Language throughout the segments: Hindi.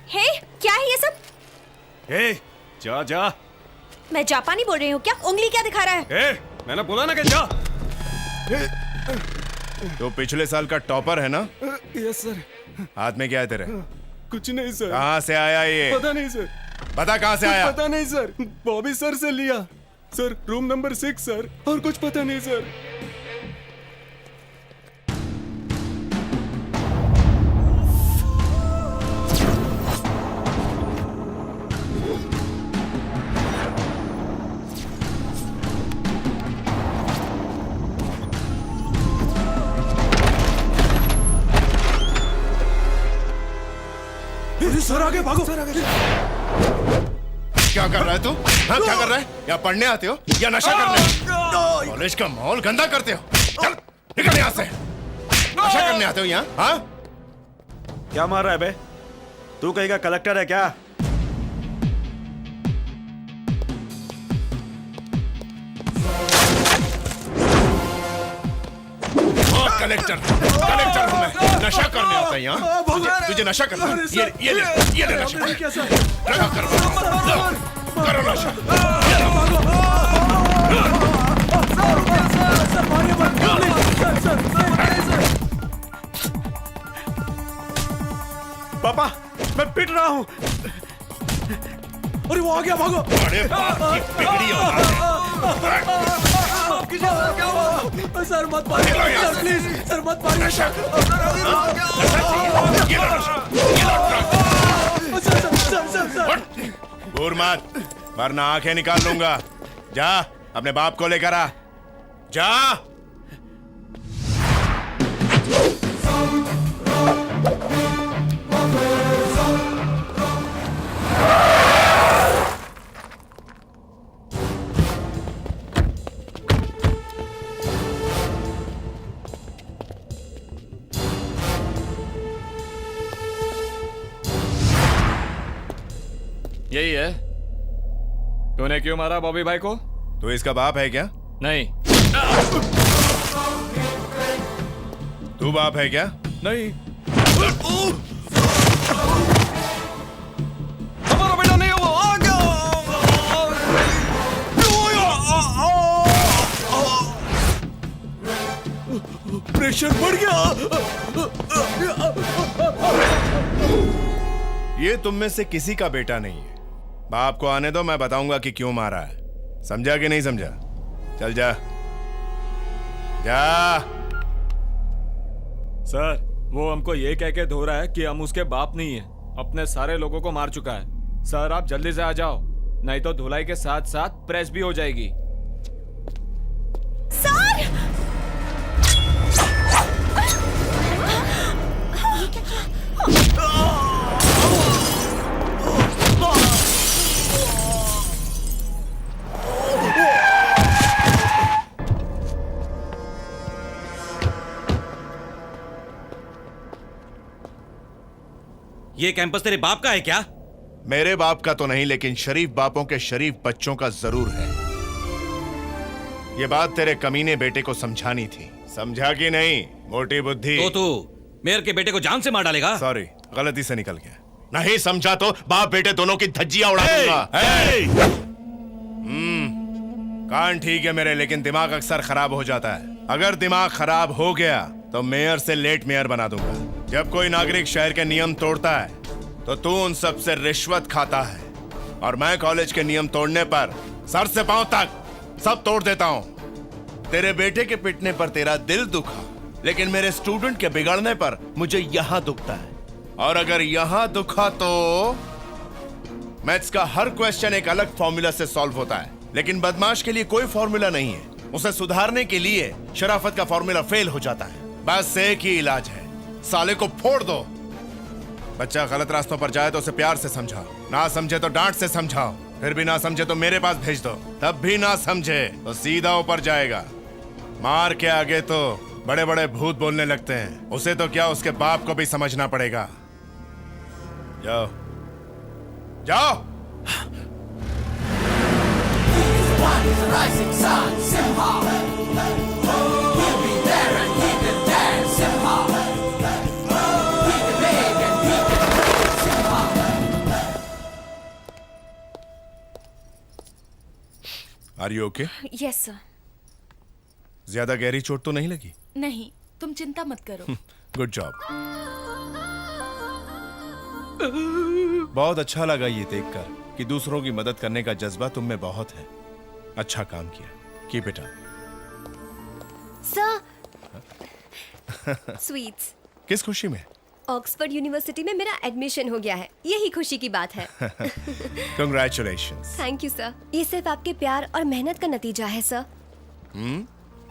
हे, क्या है ये सब? ए, जा जा। मैं जापानी बोल रही हूँ क्या? उंगली क्या दिखा रहा है? ए, मैंने बोला ना कि जा। तो पिछले साल का टॉपर है ना? Yes sir. हाथ में क्या है तेरे? कुछ नहीं सर। कहाँ से आया ये? पता नहीं सर। बता कहाँ से आया? पता नहीं सर, बॉबी सर से लिया सर, रूम नंबर 6 सर, और कुछ पता नहीं सर। सर आगे भागो, सर आगे। क्या कर रहा है तू? हाँ, क्या कर रहा है? या पढ़ने आते हो या नशा करने? कॉलेज का माहौल गंदा करते हो। चल निकल यहाँ से। नशा करने आते हो यहाँ? हाँ? क्या मार रहा है बे? तू कहीं का कलेक्टर है क्या? कलेक्टर हूँ मैं। नशा करने आता है यहाँ। तुझे नशा करना है? ये ले नशा। नशा करो नशा। पापा, मैं पिट रहा हूँ। अरे वो आ गया, भागो। अरे बाप की बिगड़ी औलाद है। सर मत मारिए सर, प्लीज सर मत मारिए नशा ये लो नशा। घूर मत, वरना आंखें निकाल लूंगा। जा अपने बाप को लेकर आ। जा। यही है। तूने क्यों मारा बॉबी भाई को? तो इसका बाप है क्या? नहीं। तू बाप है क्या? नहीं। हमारा बेटा नहीं हुआ। आ गया। प्रेशर बढ़ गया। ये तुम में से किसी का बेटा नहीं है। बाप को आने दो, मैं बताऊंगा कि क्यों मारा है। समझा कि नहीं समझा? चल जा जा। सर, वो हमको ये कह के धो रहा है कि हम उसके बाप नहीं है। अपने सारे लोगों को मार चुका है। सर आप जल्दी से आ जाओ, नहीं तो धुलाई के साथ साथ प्रेस भी हो जाएगी। सर! ये कैंपस तेरे बाप का है क्या? मेरे बाप का तो नहीं, लेकिन शरीफ बापों के शरीफ बच्चों का जरूर है। ये बात तेरे कमीने बेटे को समझानी थी। समझा कि नहीं? मोटी बुद्धि। तो तू मेयर के बेटे को जान से मार डालेगा? सॉरी, गलती से निकल गया। नहीं समझा तो बाप बेटे दोनों की धज्जियां उड़ा दूंगा। कान ठीक है मेरे, लेकिन दिमाग अक्सर खराब हो जाता है। अगर दिमाग खराब हो गया तो मेयर से लेट मेयर बना दूंगा। जब कोई नागरिक शहर के नियम तोड़ता है तो तू उन सब से रिश्वत खाता है, और मैं कॉलेज के नियम तोड़ने पर सर से पांव तक सब तोड़ देता हूं। तेरे बेटे के पिटने पर तेरा दिल दुखा, लेकिन मेरे स्टूडेंट के बिगड़ने पर मुझे यहां दुखता है। और अगर यहां दुखा तो मैथ्स का हर क्वेश्चन एक अलग फॉर्मूला से सॉल्व होता है, लेकिन बदमाश के लिए कोई फॉर्मूला नहीं है। उसे सुधारने के लिए शराफत का फॉर्मूला फेल हो जाता है। बस एक ही इलाज है, साले को फोड़ दो। बच्चा गलत रास्तों पर जाए तो उसे प्यार से समझाओ, ना समझे तो डांट से समझाओ, फिर भी ना समझे तो मेरे पास भेज दो, तब भी ना समझे तो सीधा ऊपर जाएगा। मार के आगे तो बड़े बड़े भूत बोलने लगते हैं, उसे तो क्या उसके बाप को भी समझना पड़ेगा। जाओ जाओ। Are you okay? Yes sir. ज्यादा गहरी चोट तो नहीं लगी? नहीं, तुम चिंता मत करो। Good job. बहुत अच्छा लगा ये देखकर कि दूसरों की मदद करने का जज्बा तुम में बहुत है। अच्छा काम किया, keep it up. Sir, sweets. किस खुशी में? ऑक्सफोर्ड यूनिवर्सिटी में मेरा एडमिशन हो गया है, यही खुशी की बात है। कंग्रेचुलेशंस। Thank you sir. ये सिर्फ आपके प्यार और मेहनत का नतीजा है सर।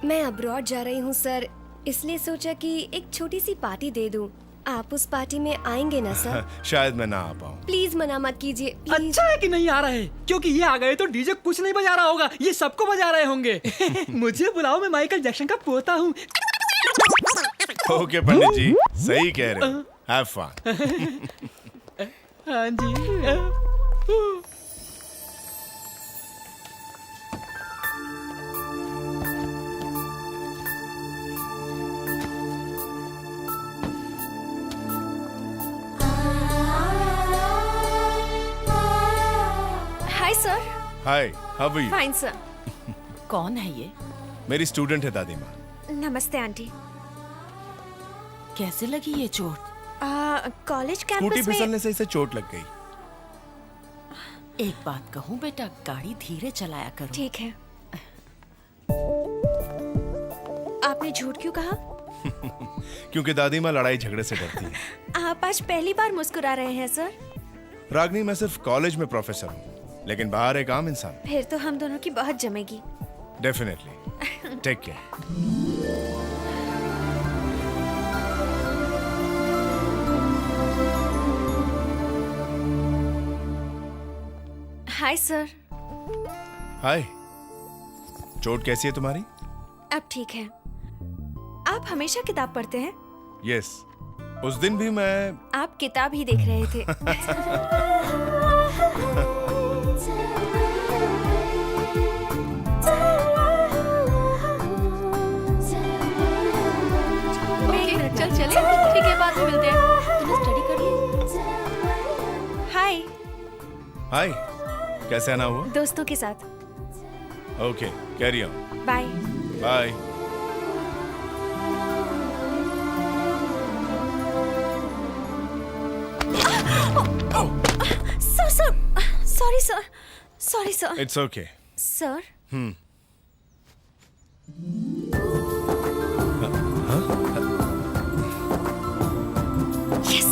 मैं अब्रॉड जा रही हूँ सर, इसलिए सोचा कि एक छोटी सी पार्टी दे दूं। आप उस पार्टी में आएंगे ना सर? शायद मैं ना आ पाऊँ। प्लीज मना मत कीजिए, प्लीज। अच्छा है कि नहीं आ रहे, क्योंकि ये आ गए तो डीजे कुछ नहीं बजा रहा होगा, ये सबको बजा रहे होंगे। मुझे बुलाओ, मैं माइकल जैक्सन का पोता हूँ। ओके पंडित जी, सही कह रहे हो। Have fun. हाँ जी। Hi sir. Hi, how are you? Fine sir. कौन है ये? मेरी स्टूडेंट है दादी माँ। नमस्ते आंटी। कैसे लगी ये चोट? कॉलेज स्कूटी कैंपस में। फिसलने से इसे चोट लग गई। एक बात कहूँ बेटा, गाड़ी धीरे चलाया करो। ठीक है। आपने झूठ क्यों कहा? क्योंकि दादी माँ लड़ाई झगड़े से डरती है। आप आज पहली बार मुस्कुरा रहे हैं सर। रागनी, मैं सिर्फ कॉलेज में प्रोफेसर हूँ, लेकिन बाहर एक आम इंसान। फिर तो हम दोनों की बहुत जमेगी। Definitely. Take care. Hi sir. Hi. चोट कैसी है तुम्हारी? अब ठीक है। आप हमेशा किताब पढ़ते हैं? यस, उस दिन भी मैं। आप किताब ही देख रहे थे। चल चले, ठीक है, बाद में मिलते हैं। तुमने स्टडी कर ली? हाय। हाय, कैसे आना हुआ? दोस्तों के साथ। Okay, carry on. Bye. Bye. Sir sir, sorry sir, sorry sir. It's okay. Sir. Yes.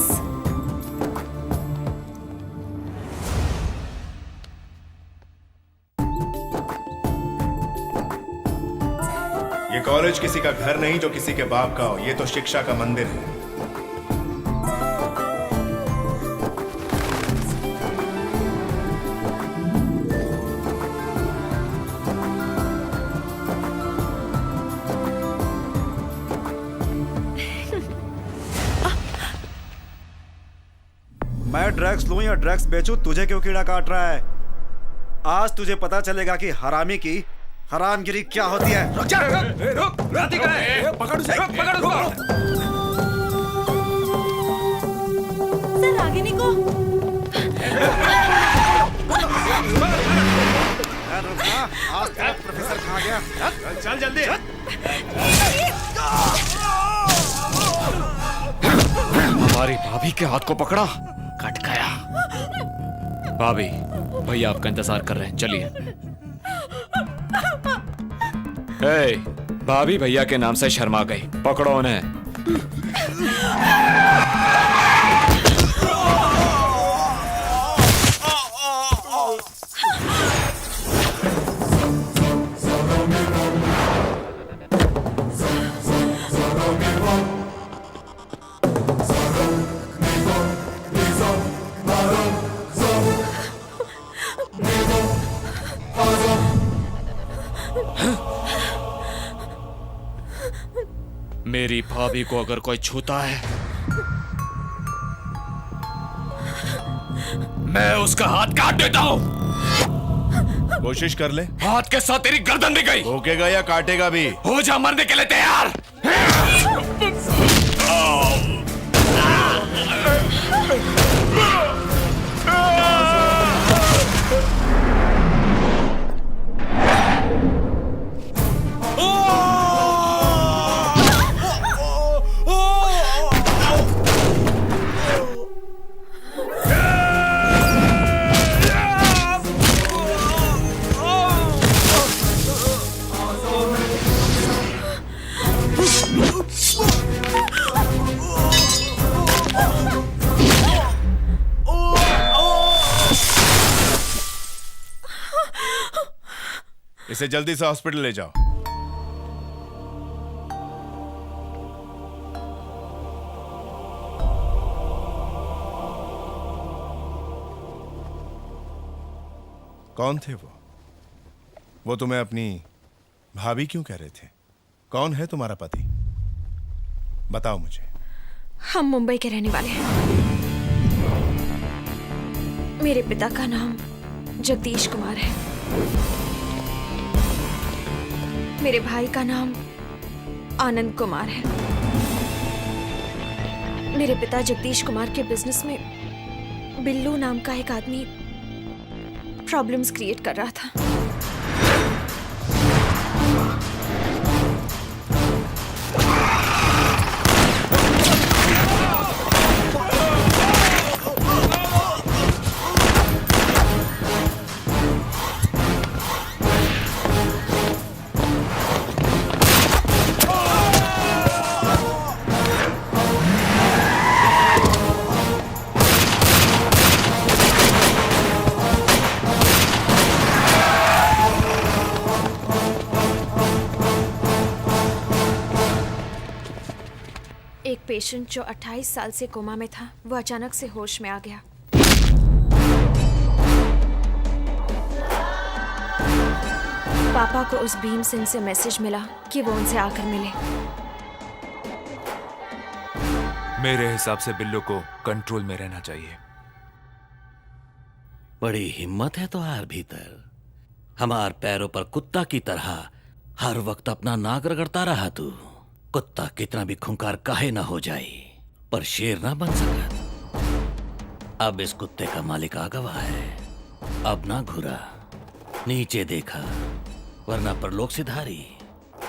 ये कॉलेज किसी का घर नहीं जो किसी के बाप का हो, ये तो शिक्षा का मंदिर है। मैं ड्रग्स लूं या ड्रग्स बेचूं, तुझे क्यों कीड़ा काट रहा है? आज तुझे पता चलेगा कि हरामी की हरामगिरी क्या होती है। रुक जा, रुक, पकड़ उसे, पकड़ उसको। सर रागिनी को। आज तेरा प्रोफेसर कहाँ गया? चल जल्दी। हमारी भाभी के हाथ को पकड़ा, कट गया। भाभी, भैया आपका इंतजार कर रहे हैं, चलिए। ए, भाभी भैया के नाम से शर्मा गई, पकड़ो उन्हें। मेरी भाभी को अगर कोई छूता है, मैं उसका हाथ काट देता हूं। कोशिश कर ले। हाथ के साथ तेरी गर्दन भी गई। भोंकेगा या काटेगा भी? हो जा मरने के लिए तैयार। इसे जल्दी से हॉस्पिटल ले जाओ। कौन थे वो तुम्हें अपनी भाभी क्यों कह रहे थे? कौन है तुम्हारा पति? बताओ मुझे। हम मुंबई के रहने वाले हैं। मेरे पिता का नाम जगदीश कुमार है। मेरे भाई का नाम आनंद कुमार है। मेरे पिता जगदीश कुमार के बिजनेस में बिल्लू नाम का एक आदमी प्रॉब्लम्स क्रिएट कर रहा था। एक पेशेंट जो 28 साल से कोमा में था, वो अचानक से होश में आ गया। पापा को उस भीम सिंह से मैसेज मिला कि वो उनसे आकर मिले। मेरे हिसाब से बिल्लू को कंट्रोल में रहना चाहिए। बड़ी हिम्मत है तुम्हारे भीतर। हमार पैरों पर कुत्ता की तरह हर वक्त अपना नाक रगड़ता रहा तू। कुत्ता कितना भी खुंकार काहे ना हो जाए, पर शेर ना बन सका। अब इस कुत्ते का मालिक आ गवा है। अब ना घुरा, नीचे देखा, वरना परलोक सिधारी।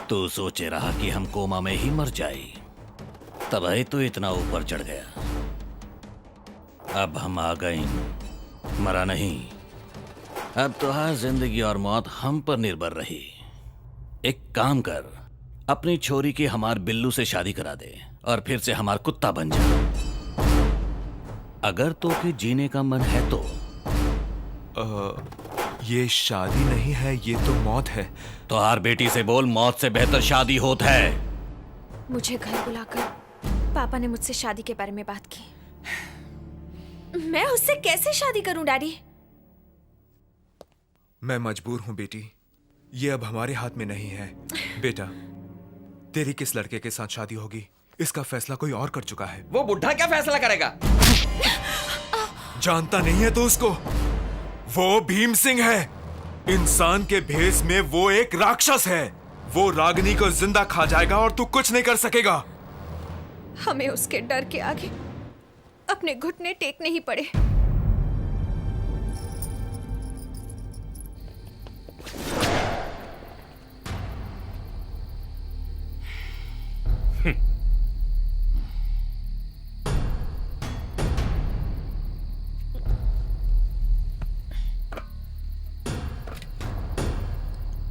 तू सोचे रहा कि हम कोमा में ही मर जाए, तभी तो इतना ऊपर चढ़ गया। अब हम आ गए, मरा नहीं। अब तो हर जिंदगी और मौत हम पर निर्भर रही। एक काम कर, अपनी छोरी की हमार बिल्लू से शादी करा दे और फिर से हमार कुत्ता बन जा। अगर तो के जीने का मन है तो। ये शादी नहीं है, ये तो मौत है। तो हर बेटी से बोल, मौत से बेहतर शादी होता है। मुझे घर बुलाकर पापा ने मुझसे शादी के बारे में बात की। मैं उससे कैसे शादी करूं डैडी? मैं मजबूर हूं बेटी, ये अब हमारे हाथ में नहीं है। बेटा, तेरी किस लड़के के साथ शादी होगी, इसका फैसला कोई और कर चुका है। वो बुढ़ा क्या फैसला करेगा? जानता नहीं है तो उसको? वो भीम सिंह है। इंसान के भेष में वो एक राक्षस है। वो रागिनी को जिंदा खा जाएगा और तू कुछ नहीं कर सकेगा। हमें उसके डर के आगे अपने घुटने टेकने ही पड़े।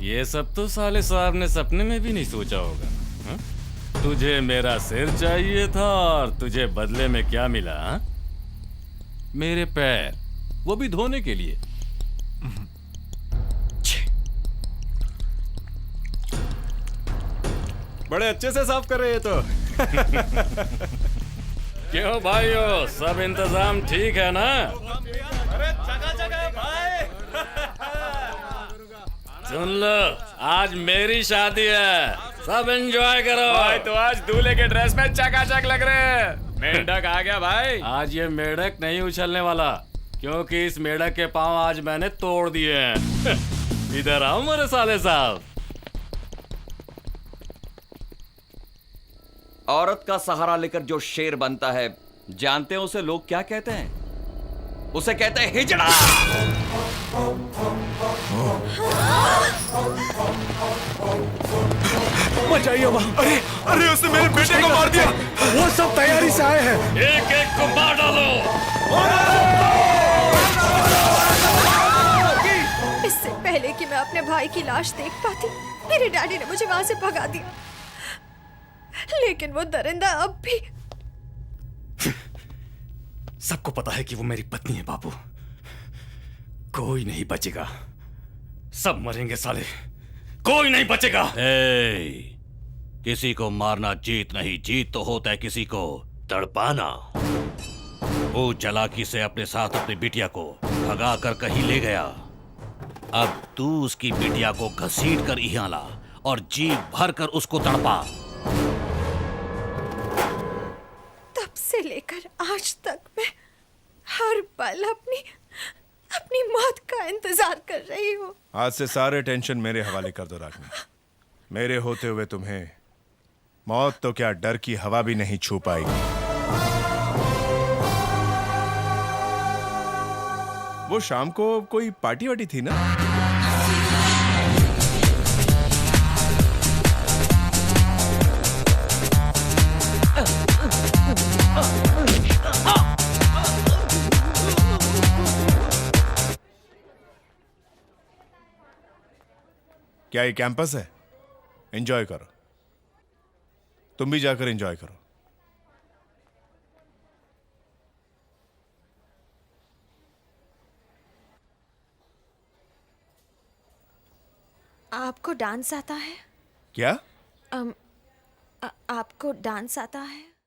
ये सब तो साले साहब ने सपने में भी नहीं सोचा होगा। हा? तुझे मेरा सिर चाहिए था और तुझे बदले में क्या मिला? हा? मेरे पैर, वो भी धोने के लिए। बड़े अच्छे से साफ कर रहे हैं तो। क्यों भाइयों, सब इंतजाम ठीक है ना? अरे चकाचक है भाई। सुन लो, आज मेरी शादी है, सब एंजॉय करो। भाई तो आज दूल्हे के ड्रेस में चकाचक लग रहे हैं। मेंढक आ गया भाई। आज ये मेढक नहीं उछलने वाला, क्योंकि इस मेढक के पांव आज मैंने तोड़ दिए हैं। इधर आओ मेरे साले साहब। औरत का सहारा लेकर जो शेर बनता है, जानते हैं उसे लोग क्या कहते हैं? उसे कहते हैं हिजड़ा। बचाइए वहाँ। अरे अरे, उसने मेरे बेटे को मार दिया। वो सब तैयारी से आए हैं। एक एक को मार डालो। इससे पहले कि मैं अपने भाई की लाश देख पाती, मेरे डैडी ने मुझे वहां से भगा दिया। लेकिन वो दरिंदा अब भी। सबको पता है कि वो मेरी पत्नी है बाबू। कोई नहीं बचेगा, सब मरेंगे साले। कोई नहीं बचेगा। किसी को मारना जीत नहीं, जीत तो होता है किसी को तड़पाना। वो चालाकी से अपने साथ अपनी बिटिया को भगा कर कहीं ले गया। अब तू उसकी बिटिया को घसीट कर यहाँ ला और जी भर कर उसको तड़पा। तब से लेकर आज तक मैं हर पल अपनी मौत का इंतजार कर रही हूँ। आज से सारे टेंशन मेरे हवाले कर दो रागिनी। मेरे होते हुए तुम्हें मौत तो क्या डर की हवा भी नहीं छू पाएगी। वो शाम को कोई पार्टी वार्टी थी ना? क्या ये कैंपस है? एंजॉय करो, तुम भी जाकर एंजॉय करो। आपको डांस आता है? क्या? आपको डांस आता है?